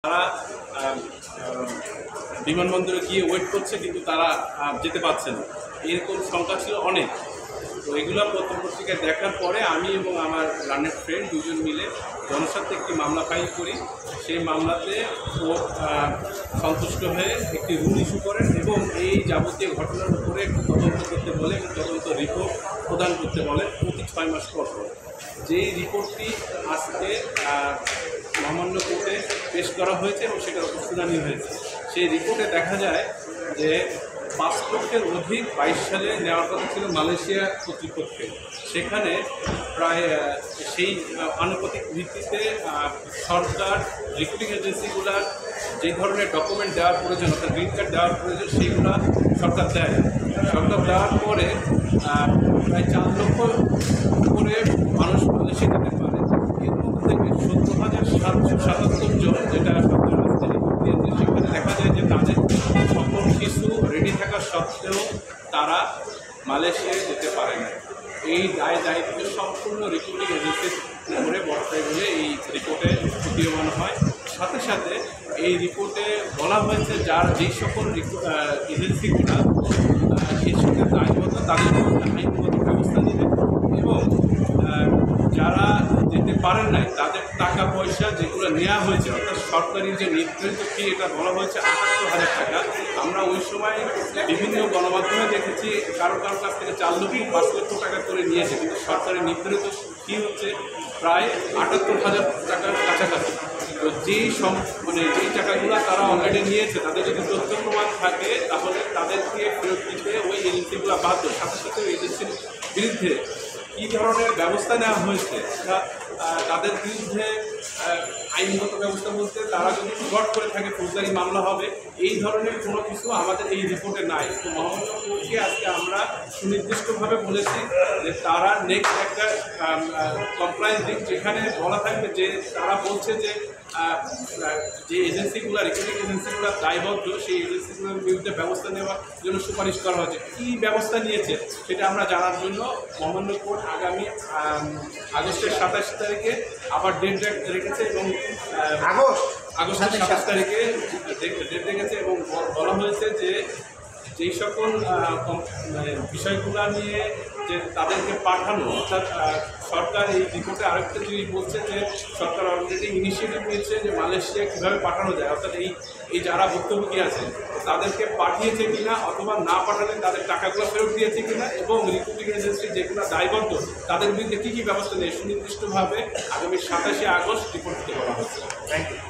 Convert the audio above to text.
তারা বিমানবন্দরে গিয়ে ওয়েট করছে, কিন্তু তারা যেতে পারছে না। এরকম সংখ্যা ছিল অনেক। তো এগুলো পত্রপত্রিকায় দেখার পরে আমি এবং আমার রানের ফ্রেন্ড দুজন মিলে জনস্বার্থে একটি মামলা ফাইল করি। সেই মামলাতে কোর্ট সন্তুষ্ট হয়ে একটি রুল ইস্যু করেন এবং এই যাবতীয় ঘটনার উপরে একটু তদন্ত করতে বলে এবং তদন্ত রিপোর্ট প্রদান করতে বলে প্রতি 6 মাস পর। যেই রিপোর্টটি আজকে মহামান্য কোর্টে পেশ করা হয়েছে এবং সেটার শুনানি হয়েছে। সেই রিপোর্টে দেখা যায় যে 5 লক্ষের অধিক 22 সালে নেওয়ার কথা ছিল মালয়েশিয়া কর্তৃপক্ষে। সেখানে প্রায় সেই আনুপাতিক ভিত্তিতে সরকার রিক্রুটিং এজেন্সিগুলার যে ধরনের ডকুমেন্ট দেওয়ার প্রয়োজন, অর্থাৎ গ্রিন কার্ড দেওয়ার প্রয়োজন, সেইগুলো সরকার দেয়। সরকার দেওয়ার পরে প্রায় 4 লক্ষ করে মানুষ মালয়েশিয়া যেতে পারে। এর মধ্যে থেকে 70,777 জন, যেটা সরকার রিপোর্ট দিয়েছে, সেখানে দেখা যায় যে তাদের সকল কিছু রেডি থাকা সত্ত্বেও তারা মালয়েশিয়ায় যেতে পারে না। এই দায়িত্ব সম্পূর্ণ রিক্রুটিং এজেন্সির উপরে বর্তায় বলে এই রিপোর্টে প্রতীয়মান হয়। সাথে সাথে এই রিপোর্টে বলা হয়েছে যেই সকল এজেন্সিগুলো এর সাথে দায়বদ্ধ তাদের আইনগত ব্যবস্থা নেবে এবং যারা যেতে পারেন নাই তাদের টাকা পয়সা যেগুলো নেওয়া হয়েছে, অর্থাৎ সরকারি যে নির্ধারিত ফি, এটা বলা হয়েছে 78,000 টাকা। আমরা ওই সময় বিভিন্ন গণমাধ্যমে দেখেছি কারো কাছ থেকে 4 লক্ষ 5 লক্ষ টাকা করে নিয়েছে, কিন্তু সরকারের নির্ধারিত ফি হচ্ছে প্রায় 78,000 টাকার কাছাকাছি। তো যেই টাকাগুলো তারা অলরেডি নিয়েছে, তাদের যদি তথ্য প্রমাণ থাকে তাহলে তাদেরকে ফেরত দিতে ওই এজেন্সিগুলো বাধ্য। সাথে সাথে ওই এজেন্সির বিরুদ্ধে কী ধরনের ব্যবস্থা নেওয়া হয়েছে, তাদের বিরুদ্ধে আইনগত ব্যবস্থা বলতে তারা যদি ফ্রড করে থাকে ফৌজদারি মামলা হবে, এই ধরনের কোনো কিছু আমাদের এই রিপোর্টে নাই। তো মহামান্য কোর্টকে আজকে আমরা সুনির্দিষ্টভাবে বলেছি যে তারা নেক্সট একটা কমপ্লায়েন্স দিক, যেখানে বলা থাকবে যে তারা বলছে যে এজেন্সিগুলো রিক্রুটিং এজেন্সিগুলো দায়বদ্ধ, সেই এজেন্সিগুলোর বিরুদ্ধে ব্যবস্থা নেওয়ার জন্য সুপারিশ করা হয়েছে। কী ব্যবস্থা নিয়েছে সেটা আমরা জানার জন্য মহামান্য কোর্ট আগামী আগস্টের 27 তারিখে আবার ডেট রেখেছে এবং আগস্টের 27 তারিখে ডেট রেখেছে এবং বলা হয়েছে যে যেই সকল বিষয়গুলো নিয়ে যে তাদেরকে পাঠানো, অর্থাৎ সরকার এই রিপোর্টে আরেকটা জিনিস বলছে যে সরকার অলরেডি ইনিশিয়েটিভ নিয়েছে যে মালয়েশিয়া কীভাবে পাঠানো যায়, অর্থাৎ এই যারা ভুক্তভোগী আছে তাদেরকে পাঠিয়েছে কিনা, অথবা না পাঠালে তাদের টাকাগুলো ফেরত দিয়েছে কিনা, এবং রিক্রুটিং এজেন্সি যেগুলো দায়বদ্ধ তাদের বিরুদ্ধে কী কী ব্যবস্থা নেয় সুনির্দিষ্টভাবে আগামী 27 আগস্ট রিপোর্ট দিতে বলা হচ্ছে। Thank you.